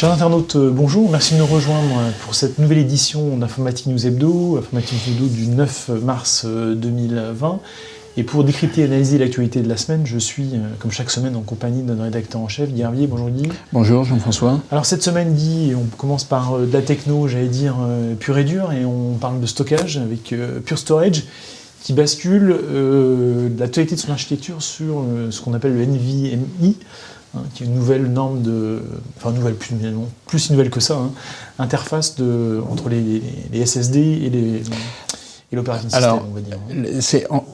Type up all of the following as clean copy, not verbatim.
Chers internautes, bonjour, merci de nous rejoindre pour cette nouvelle édition d'Informatique News Hebdo, Informatique News Hebdo du 9 mars 2020. Et pour décrypter et analyser l'actualité de la semaine, je suis, comme chaque semaine, en compagnie de notre rédacteur en chef, Guy Hervier. Bonjour Guy. Bonjour Jean-François. Alors cette semaine, Guy, on commence par de la techno, j'allais dire, pure et dure, et on parle de stockage avec Pure Storage, qui bascule de la totalité de son architecture sur ce qu'on appelle le NVMe, qui est une nouvelle norme de... Enfin, nouvelle, plus une nouvelle que ça, interface entre les SSD et l'operating system, on va dire.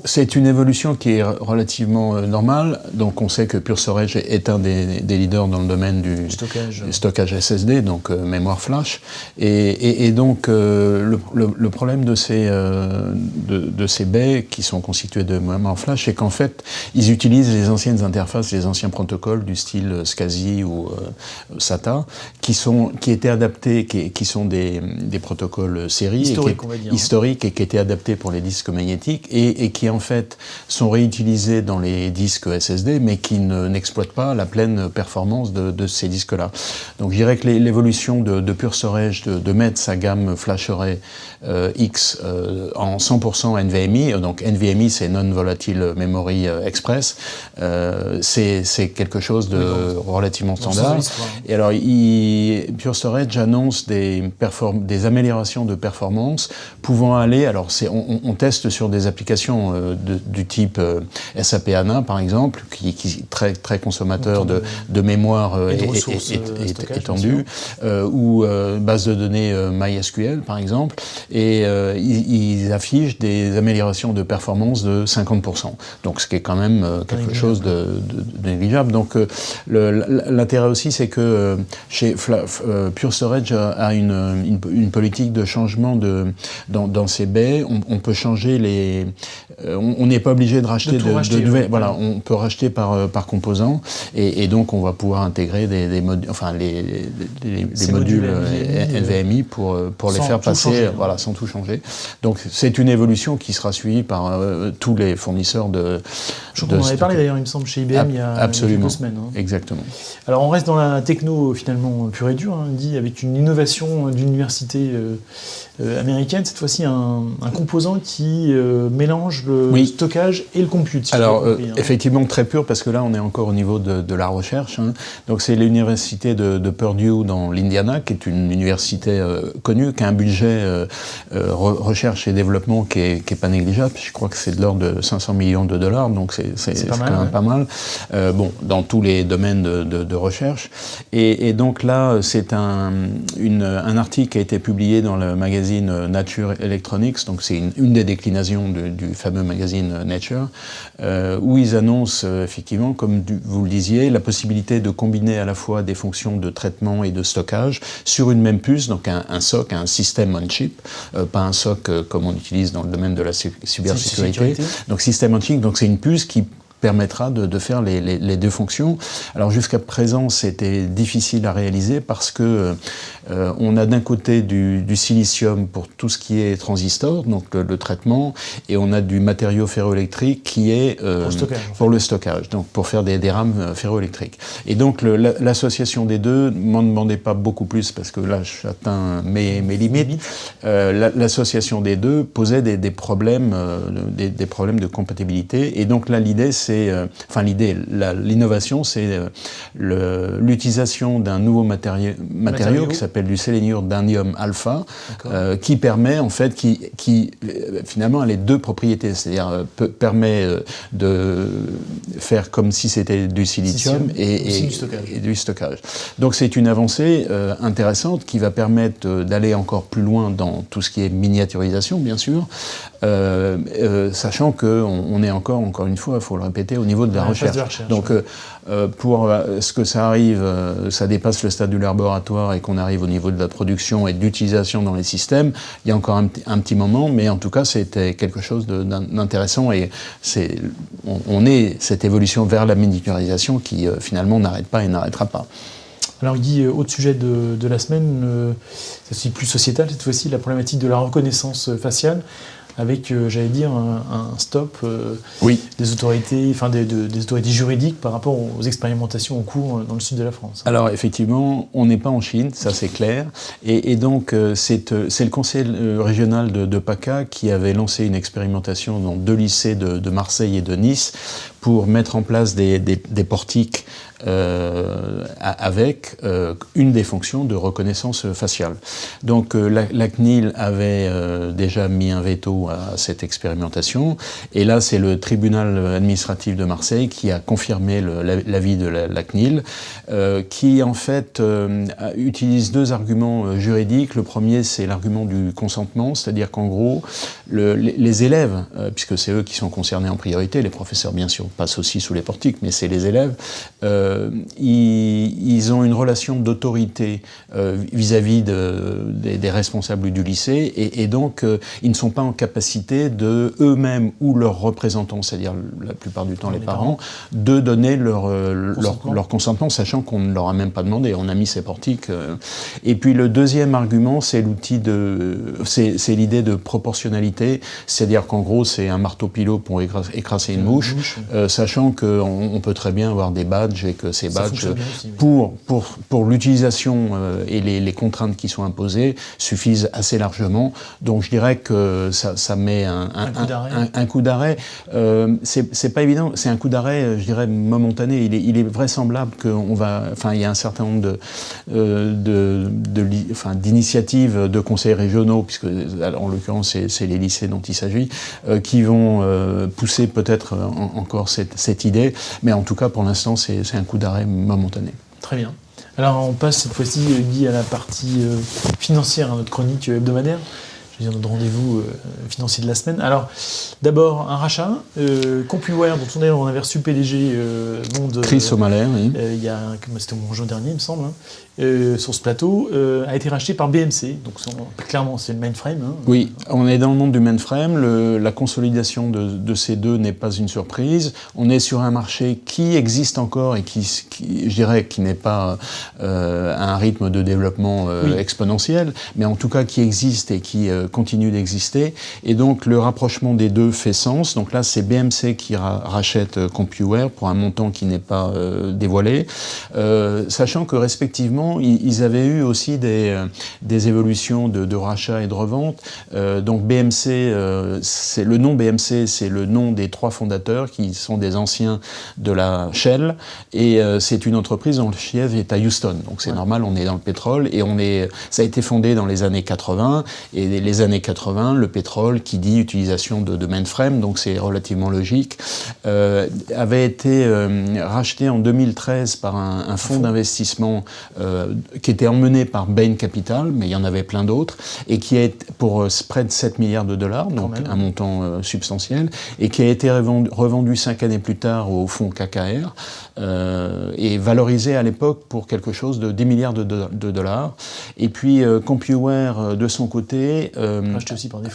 C'est une évolution qui est relativement normale. Donc on sait que Pure Storage est un des leaders dans le domaine du stockage SSD, donc mémoire flash. Et donc le problème de ces baies qui sont constituées de mémoire flash, c'est qu'en fait, ils utilisent les anciennes interfaces, les anciens protocoles du style SCSI ou SATA, qui étaient adaptés, qui sont des protocoles série, historiques et qui étaient adaptés pour les disques magnétiques et qui en fait sont réutilisés dans les disques SSD mais qui n'exploitent pas la pleine performance de ces disques-là. Donc je dirais que l'évolution de Pure Storage de mettre sa gamme FlashArray X en 100% NVMe, donc NVMe c'est Non-Volatile Memory Express, c'est quelque chose de relativement standard. Et alors Pure Storage annonce des améliorations de performance pouvant aller, alors on teste sur des applications du type SAP HANA par exemple, qui est très consommateur de mémoire étendue, ou base de données MySQL par exemple, et ils affichent des améliorations de performance de 50%. Donc ce qui est quand même quelque chose de négligeable. Donc l'intérêt aussi c'est que chez Pure Storage a une politique de changement dans ses baies. On peut changer on n'est pas obligé de racheter de nouvelles. Voilà, on peut racheter par composant et donc on va pouvoir intégrer les modules NVMe pour les faire passer, voilà, sans tout changer. Donc c'est une évolution qui sera suivie par tous les fournisseurs de. Je crois qu'on en avait parlé d'ailleurs, il me semble, chez IBM il y a quelques semaines. Exactement. Alors on reste dans la techno finalement pure et dure, dit avec une innovation d'une université américaine, cette fois-ci un composant qui mélange le stockage et le compute. Alors effectivement très pur, parce que là on est encore au niveau de la recherche. Donc c'est l'université de Purdue dans l'Indiana, qui est une université connue, qui a un budget recherche et développement qui est pas négligeable. Je crois que c'est de l'ordre de 500 millions de dollars, donc c'est quand même pas mal. Dans tous les domaines de recherche. Et donc là, c'est un article qui a été publié dans le magazine Nature Electronics, donc c'est une des déclinations du fameux magazine Nature, où ils annoncent effectivement, comme vous le disiez, la possibilité de combiner à la fois des fonctions de traitement et de stockage sur une même puce, donc un SoC, un system on chip, pas un SoC comme on utilise dans le domaine de la cybersécurité. Donc system on chip, donc c'est une puce qui permettra de faire les deux fonctions. Alors jusqu'à présent, c'était difficile à réaliser parce que on a d'un côté du silicium pour tout ce qui est transistor, donc le traitement, et on a du matériau ferroélectrique qui est pour le stockage, donc pour faire des rames ferroélectriques. Et donc l'association des deux m'en demandait pas beaucoup plus parce que là j'atteins mes limites. L'association des deux posait des problèmes de compatibilité, et donc là l'idée l'innovation, c'est l'utilisation d'un nouveau matériau qui s'appelle du séléniure-dindium alpha, qui permet en fait, qui finalement a les deux propriétés, c'est-à-dire permet de faire comme si c'était du silicium et du stockage. Donc c'est une avancée intéressante qui va permettre d'aller encore plus loin dans tout ce qui est miniaturisation, bien sûr, sachant qu'on est encore une fois, il faut le répéter, au niveau de la recherche. Donc pour ce que ça arrive, ça dépasse le stade du laboratoire et qu'on arrive au niveau de la production et de l'utilisation dans les systèmes, il y a encore un petit moment, mais en tout cas c'était quelque chose d'intéressant, et on est cette évolution vers la miniaturisation qui finalement n'arrête pas et n'arrêtera pas. Alors Guy, autre sujet de la semaine, c'est plus sociétal cette fois-ci, la problématique de la reconnaissance faciale. avec, j'allais dire, un stop oui. des autorités, enfin des autorités juridiques par rapport aux expérimentations en cours dans le sud de la France. Alors effectivement, on n'est pas en Chine, ça c'est clair, et donc c'est le conseil régional de PACA qui avait lancé une expérimentation dans 2 lycées de Marseille et de Nice pour mettre en place des portiques avec une des fonctions de reconnaissance faciale. Donc la CNIL avait déjà mis un veto à cette expérimentation, et là c'est le tribunal administratif de Marseille qui a confirmé l'avis de la CNIL, qui en fait utilise 2 arguments juridiques. Le premier, c'est l'argument du consentement, c'est-à-dire qu'en gros, les élèves, puisque c'est eux qui sont concernés en priorité, les professeurs bien sûr passent aussi sous les portiques, mais c'est les élèves, ils ont une relation d'autorité vis-à-vis des responsables du lycée, et donc ils ne sont pas en capacité de eux-mêmes ou leurs représentants, c'est-à-dire la plupart du temps les parents, de donner leur consentement, sachant qu'on ne leur a même pas demandé, on a mis ces portiques. Et puis le deuxième argument, c'est l'idée de proportionnalité, c'est-à-dire qu'en gros c'est un marteau-pilot pour écraser une mouche, sachant qu'on peut très bien avoir des badges et que ces badges, pour l'utilisation et les contraintes qui sont imposées, suffisent assez largement. Donc je dirais que ça met un coup d'arrêt. C'est pas évident, c'est un coup d'arrêt, je dirais, momentané. Il est vraisemblable il y a un certain nombre d'initiatives de conseils régionaux, puisque en l'occurrence c'est les lycées dont il s'agit, qui vont pousser peut-être encore cette idée, mais en tout cas pour l'instant c'est un coup d'arrêt momentané. Très bien. Alors on passe cette fois-ci, Guy, à la partie financière, à notre chronique hebdomadaire. Je veux dire, notre rendez-vous financier de la semaine. Alors, d'abord, un rachat. CompuWare, dont on avait reçu PDG Chris O'Malley, oui. C'était au mois de juin dernier, il me semble, sur ce plateau, a été racheté par BMC. Donc, clairement, c'est le mainframe. Oui, on est dans le monde du mainframe. La consolidation de ces deux n'est pas une surprise. On est sur un marché qui existe encore et qui je dirais, qui n'est pas à un rythme de développement exponentiel, mais en tout cas qui existe et qui continue d'exister, et donc le rapprochement des deux fait sens. Donc là c'est BMC qui rachète CompuWare pour un montant qui n'est pas dévoilé, sachant que respectivement ils avaient eu aussi des évolutions de rachat et de revente. Donc BMC, c'est le nom BMC, c'est le nom des 3 fondateurs qui sont des anciens de la Shell, et c'est une entreprise dont le siège est à Houston, donc c'est normal, on est dans le pétrole, et ça a été fondé dans les années 80, et les années 80, le pétrole, qui dit utilisation de mainframe, donc c'est relativement logique, avait été racheté en 2013 par un fonds d'investissement qui était emmené par Bain Capital, mais il y en avait plein d'autres, et qui est pour près de 7 milliards de dollars, donc un montant substantiel, et qui a été revendu 5 années plus tard au fonds KKR, et valorisé à l'époque pour quelque chose de 10 milliards de dollars. Et puis CompuWare, de son côté,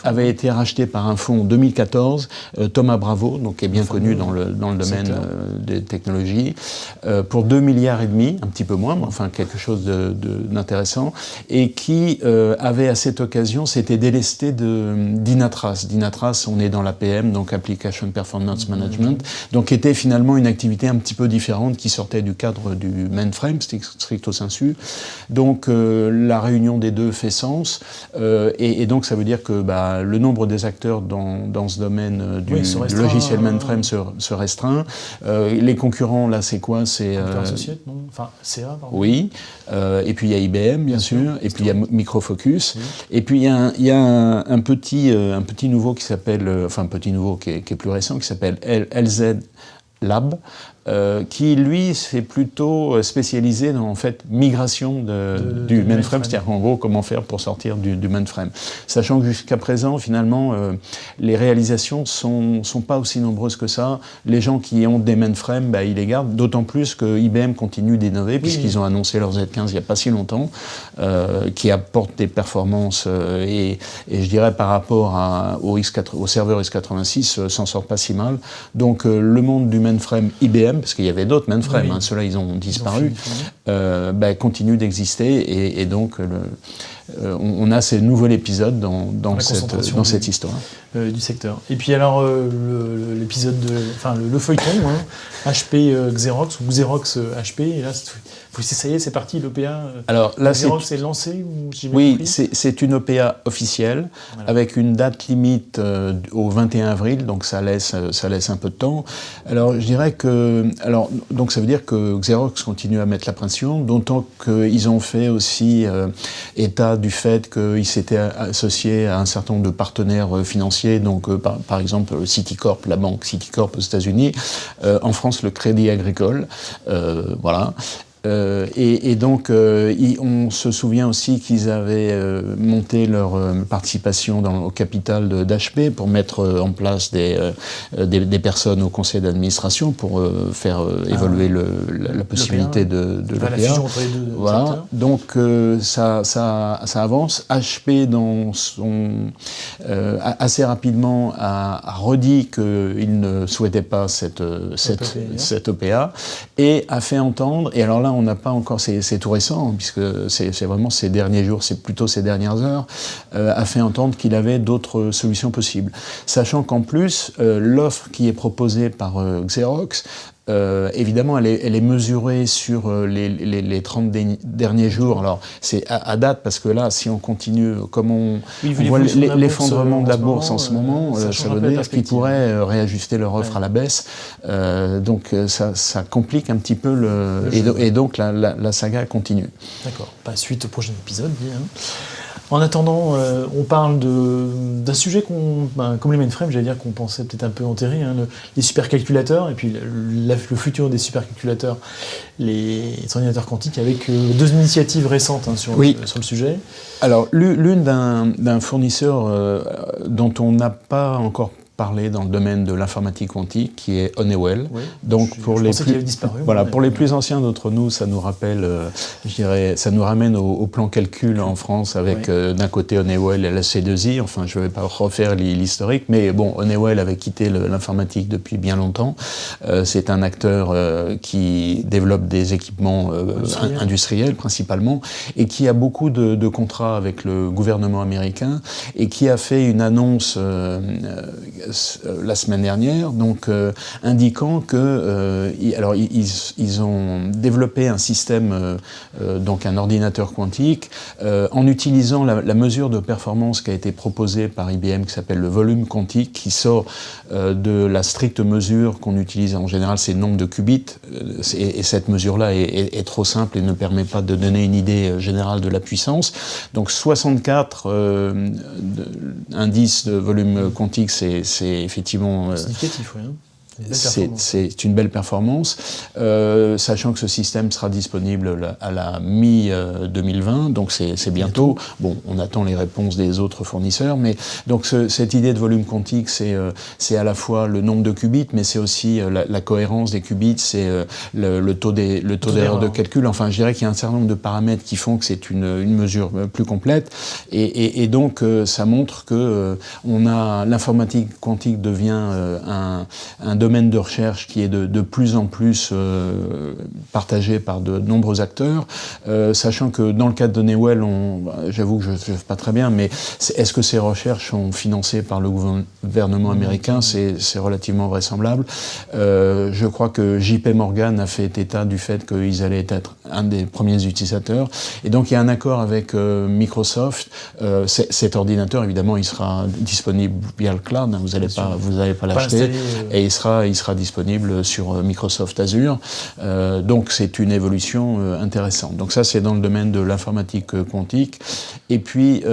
avait été racheté par un fonds en 2014, Thomas Bravo, donc qui est bien connu dans le domaine des technologies, pour 2 milliards et demi, un petit peu moins, mais enfin quelque chose d'intéressant, et qui avait à cette occasion s'était délesté d'Inatras. D'Inatras, on est dans l'APM, donc Application Performance Management, donc qui était finalement une activité un petit peu différente qui sortait du cadre du mainframe, stricto sensu. Donc la réunion des deux fait sens, et donc ça veut dire que le nombre des acteurs dans ce domaine du logiciel mainframe se restreint. Les concurrents, là, c'est quoi? C'est Associate, non? Enfin, CA, pardon. Oui, et puis il y a IBM, bien sûr, et puis il y a Micro Focus, et puis il y a un petit nouveau qui s'appelle, enfin un petit nouveau qui est plus récent, qui s'appelle LZ Lab, qui lui s'est plutôt spécialisé dans en fait migration du mainframe, c'est-à-dire en gros comment faire pour sortir du mainframe. Sachant que jusqu'à présent finalement les réalisations sont pas aussi nombreuses que ça. Les gens qui ont des mainframes, ils les gardent, d'autant plus que IBM continue d'innover puisqu'ils ont annoncé leur Z15 il n'y a pas si longtemps, qui apportent des performances et je dirais par rapport au serveur x86 s'en sort pas si mal. Donc le monde du mainframe IBM, parce qu'il y avait d'autres mainframes, ceux-là ils ont disparu, continuent d'exister, et donc on a ce nouvel épisode dans cette histoire. Du secteur. Et puis alors, l'épisode, le feuilleton, HP Xerox ou Xerox HP, et là, ça y est, c'est parti, l'OPA. Alors là, Xerox est lancé oui, c'est une OPA officielle, avec une date limite au 21 avril, donc ça laisse un peu de temps. Alors je dirais que, donc ça veut dire que Xerox continue à mettre la pression, d'autant qu'ils ont fait aussi état du fait qu'ils s'étaient associés à un certain nombre de partenaires financiers, donc par exemple Citicorp, la banque Citicorp aux États-Unis, en France le Crédit Agricole, voilà. Et donc, on se souvient aussi qu'ils avaient monté leur participation au capital d'HP pour mettre en place des personnes au conseil d'administration pour faire évoluer la possibilité de l'OPA. La fusion entre les deux secteurs. Donc, ça avance. HP, assez rapidement, a redit qu'il ne souhaitait pas cette OPA et a fait entendre, et alors là, on n'a pas encore, c'est tout récent, puisque c'est vraiment ces derniers jours, c'est plutôt ces dernières heures, a fait entendre qu'il avait d'autres solutions possibles. Sachant qu'en plus, l'offre qui est proposée par Xerox, évidemment, elle est mesurée sur les 30 derniers jours. Alors, c'est à date, parce que là, si on continue, comme on voit l'effondrement de la bourse en ce moment, ça veut dire qu'ils pourraient réajuster leur offre à la baisse. Donc, ça complique un petit peu et donc, la saga continue. D'accord. Suite au prochain épisode, dit, hein. En attendant, on parle d'un sujet comme les mainframes, j'allais dire qu'on pensait peut-être un peu enterré, hein, les supercalculateurs, et puis le futur des supercalculateurs, les ordinateurs quantiques, avec deux initiatives récentes sur le sujet. Alors, l'une d'un fournisseur dont on n'a pas encore parlé dans le domaine de l'informatique quantique, qui est Honeywell. Oui, donc pour les plus anciens d'entre nous, ça nous rappelle, ça nous ramène au plan calcul en France avec d'un côté Honeywell et la C2I. Enfin, je ne vais pas refaire l'historique, mais bon, Honeywell avait quitté l'informatique depuis bien longtemps. C'est un acteur qui développe des équipements industriels principalement et qui a beaucoup de contrats avec le gouvernement américain et qui a fait une annonce la semaine dernière, donc indiquant que ils ont développé un système, donc un ordinateur quantique, en utilisant la mesure de performance qui a été proposée par IBM, qui s'appelle le volume quantique, qui sort de la stricte mesure qu'on utilise en général, c'est le nombre de qubits, et cette mesure-là est trop simple et ne permet pas de donner une idée générale de la puissance. Donc 64 indices de volume quantique, c'est effectivement significatif, oui. C'est une belle performance, sachant que ce système sera disponible à la mi-2020, donc c'est bientôt. Bon, on attend les réponses des autres fournisseurs, mais donc cette idée de volume quantique, c'est à la fois le nombre de qubits, mais c'est aussi la cohérence des qubits, c'est le taux d'erreur de calcul. Enfin, je dirais qu'il y a un certain nombre de paramètres qui font que c'est une mesure plus complète, et donc ça montre que l'informatique quantique devient un domaine de recherche qui est de plus en plus partagé par de nombreux acteurs, sachant que dans le cadre de Honeywell, j'avoue que je ne sais pas très bien, mais est-ce que ces recherches sont financées par le gouvernement américain? C'est relativement vraisemblable. Je crois que JP Morgan a fait état du fait qu'ils allaient être un des premiers utilisateurs, et donc il y a un accord avec Microsoft. Cet ordinateur, évidemment, il sera disponible via le cloud, hein, vous n'allez pas l'acheter, et il sera disponible sur Microsoft Azure. Donc c'est une évolution intéressante. Donc ça, c'est dans le domaine de l'informatique quantique. Et puis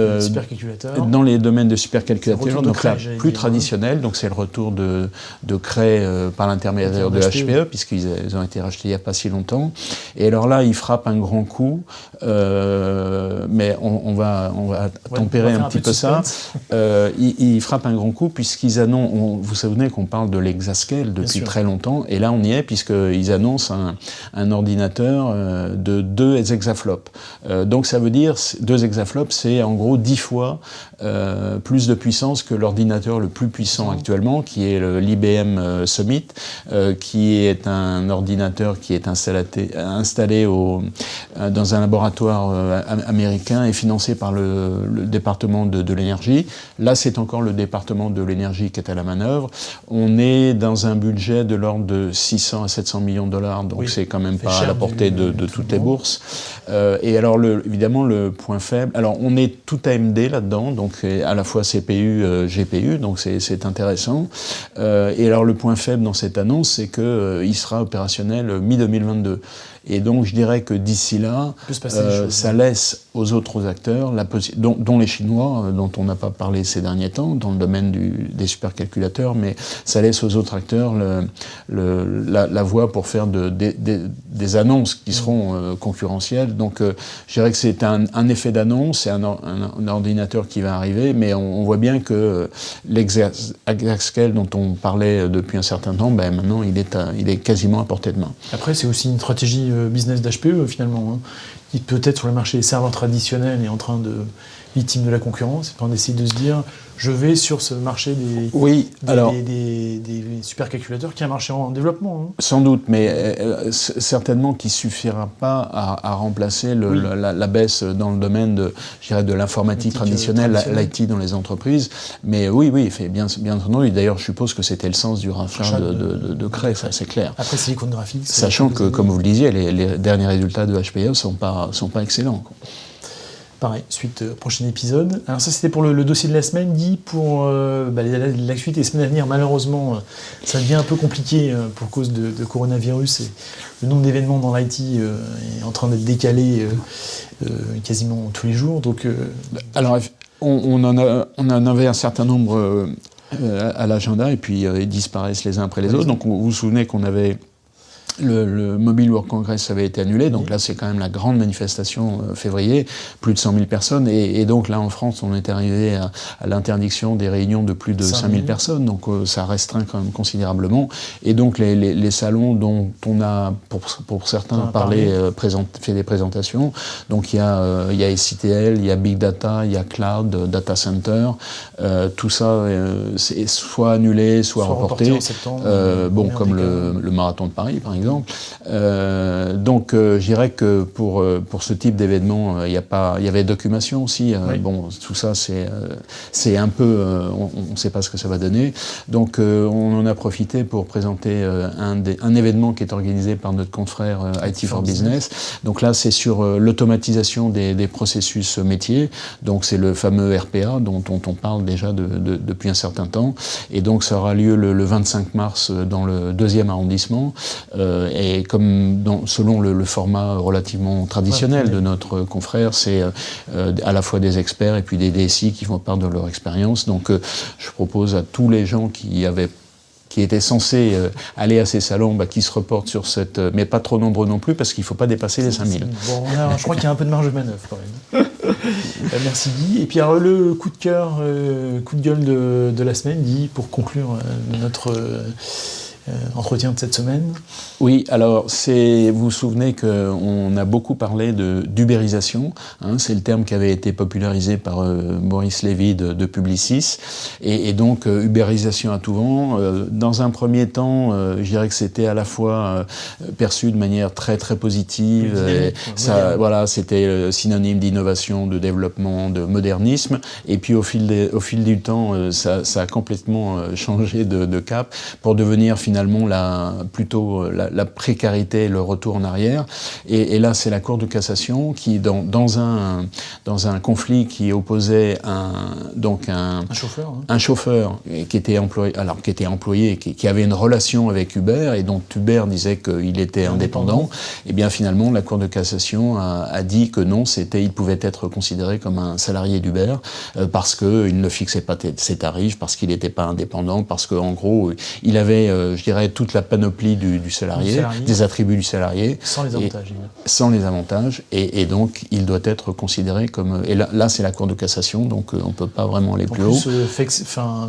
dans les domaines de supercalculateurs, donc là, plus traditionnel, donc c'est le retour de Cray par l'intermédiaire de HPE, puisqu'ils ont été rachetés il n'y a pas si longtemps. Et alors là, il frappe un grand coup, mais on va tempérer un petit peu ça. Il frappe un grand coup, puisqu'ils annoncent, vous vous souvenez qu'on parle de l'Exascale, hyperscale depuis très longtemps, et là on y est puisqu'ils annoncent un ordinateur de 2 exaflops. Donc ça veut dire 2 exaflops, c'est en gros 10 fois plus de puissance que l'ordinateur le plus puissant actuellement, qui est l'IBM Summit, qui est un ordinateur qui est installé dans un laboratoire américain et financé par le département de l'énergie. Là, c'est encore le département de l'énergie qui est à la manœuvre. On est dans un budget de l'ordre de 600 à 700 millions de dollars, donc c'est quand même pas à la portée de toutes les bourses. Et alors, évidemment, le point faible... Alors, on est tout AMD là-dedans, donc à la fois CPU, GPU, donc c'est intéressant. Et alors, le point faible dans cette annonce, c'est qu'il sera opérationnel mi-2022. Et donc, je dirais que d'ici là, ça laisse aux autres acteurs, dont les Chinois, dont on n'a pas parlé ces derniers temps, dans le domaine des supercalculateurs, mais ça laisse aux autres acteurs la voie pour faire des annonces qui seront concurrentielles. Donc, je dirais que c'est un effet d'annonce, c'est un ordinateur qui va arriver, mais on voit bien que l'exascale dont on parlait depuis un certain temps, maintenant, il est quasiment à portée de main. Après, c'est aussi une stratégie business d'HPE finalement, hein, qui peut-être sur le marché des serveurs traditionnels est en train de victime de la concurrence, et d'essayer de se dire je vais sur ce marché des supercalculateurs qui est un marché en développement. Hein. Sans doute, mais certainement qui ne suffira pas à remplacer la baisse dans le domaine de l'informatique traditionnelle, l'IT dans les entreprises. Mais oui, il fait bien entendu. D'ailleurs, je suppose que c'était le sens du rachat de Cray, ça c'est clair. Après, Silicon Graphics. Sachant que, comme vous le disiez, les derniers résultats de HPE ne sont pas excellents, quoi. Pareil, suite prochain épisode. Alors ça c'était pour le dossier de la semaine, Guy, pour la suite des semaines à venir. Malheureusement, ça devient un peu compliqué pour cause de coronavirus, et le nombre d'événements dans l'IT est en train d'être décalé quasiment tous les jours. Donc, alors on en avait un certain nombre à l'agenda, et puis ils disparaissent les uns après les autres. Donc vous vous souvenez qu'on avait... Le Mobile World Congress avait été annulé, donc là c'est quand même la grande manifestation février, plus de 100 000 personnes, et donc là en France on est arrivé à l'interdiction des réunions de plus de 5 000 personnes, donc ça restreint quand même considérablement, et donc les salons dont on a pour certains fait des présentations, donc il y a SCTL, il y a Big Data, il y a Cloud, Data Center, tout ça c'est soit annulé, soit reporté, en septembre, comme le marathon de Paris par exemple. Donc je dirais que pour ce type d'événement, il y avait documentation aussi. Tout ça c'est un peu, on ne sait pas ce que ça va donner. Donc on en a profité pour présenter un événement qui est organisé par notre confrère IT for Business. Donc là c'est sur l'automatisation des processus métiers. Donc c'est le fameux RPA dont on parle déjà depuis un certain temps. Et donc ça aura lieu le 25 mars dans le 2e arrondissement. Et comme selon le format relativement traditionnel de notre confrère, c'est à la fois des experts et puis des DSI qui font part de leur expérience. Donc je propose à tous les gens qui étaient censés aller à ces salons, qui se reportent sur cette... Mais pas trop nombreux non plus, parce qu'il ne faut pas dépasser les 5000. Bon, je crois qu'il y a un peu de marge de manœuvre quand même. Merci Guy. Et puis alors, le coup de cœur, coup de gueule de la semaine, Guy, pour conclure notre... entretien de cette semaine. Oui, alors vous vous souvenez qu'on a beaucoup parlé d'ubérisation, c'est le terme qui avait été popularisé par Maurice Lévy de Publicis, et donc ubérisation à tout vent. Dans un premier temps, je dirais que c'était à la fois perçu de manière très très positive, c'était synonyme d'innovation, de développement, de modernisme, et puis au fil du temps, ça a complètement changé de cap pour devenir finalement plutôt la précarité et le retour en arrière. Et là, c'est la Cour de cassation qui, dans un conflit qui opposait un chauffeur qui était employé, qui avait une relation avec Uber, et dont Uber disait qu'il était indépendant, et bien finalement, la Cour de cassation a dit que non, il pouvait être considéré comme un salarié d'Uber, parce qu'il ne fixait pas ses tarifs, parce qu'il n'était pas indépendant, parce qu'en gros, il avait, garantirait toute la panoplie du salarié, des attributs du salarié. Sans les avantages. Sans les avantages, et donc il doit être considéré comme... Et là c'est la Cour de cassation, donc on ne peut pas vraiment aller plus haut. En plus,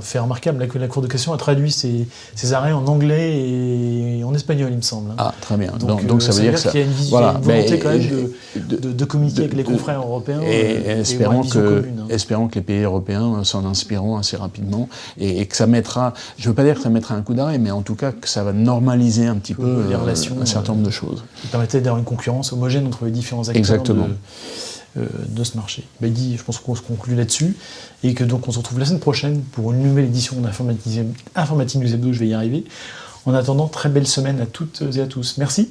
fait remarquable que la Cour de cassation a traduit ses arrêts en anglais et en espagnol, il me semble. Ah, très bien. Donc ça veut dire qu'il y a une volonté quand même de communiquer avec les confrères européens. Et espérons que les pays européens s'en inspireront assez rapidement, et que ça mettra, je ne veux pas dire que ça mettra un coup d'arrêt, mais en tout cas que ça va normaliser un petit peu les relations, un certain nombre de choses. Qui permettait d'avoir une concurrence homogène entre les différents acteurs de ce marché. Guy, je pense qu'on se conclut là-dessus, et que donc on se retrouve la semaine prochaine pour une nouvelle édition d'Informatique News Hebdo, je vais y arriver. En attendant, très belle semaine à toutes et à tous. Merci.